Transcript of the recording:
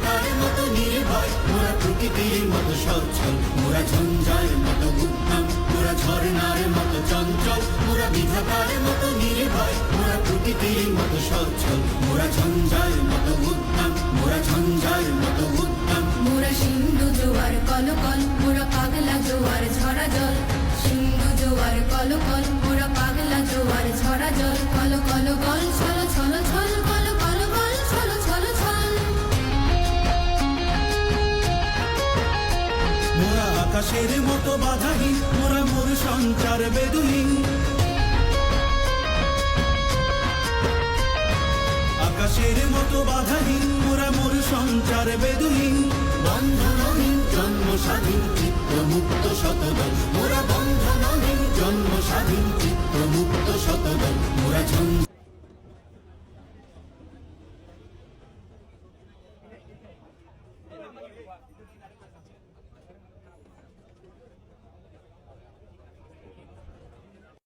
বিধাতার মতো নির্ভয়, মোরা প্রকৃতির মতো সচ্ছল, মোরা ঝঞ্ঝার মতো উদ্যম, মোরা ঝর্ণার মতো চঞ্চল, মোরা বিধাতার মতো নির্ভয়, মোরা প্রকৃতির মতো সচ্ছল, মোরা ঝঞ্ঝার মতো উদ্যম, মোরা ঝঞ্ঝার মতো উদ্যম। মোরা সিন্ধু জোয়ার কলকল, মোরা পাগলা জোয়ার ঝরা জল, সিন্ধু জোয়ার কলকল, মোরা পাগলা জোয়ার ঝরা জল, কল কল গল ছল ছল ছল, কল কল গল ছল ছল ছল। মোরা আকাশের মতো বাধাহীন, মোরা মোর সঞ্চার বেদুহীন, আকাশের মতো বাধাহীন, মোরা মোর সঞ্চার বেদুহীন। বন্ধনহীন জন্ম স্বাধীন চিত্ত মুক্ত শতদল, মোরা বন্ধনহীন জন্ম স্বাধীন চিত্ত মুক্ত শতদল, মোরা ঝঞ্ঝার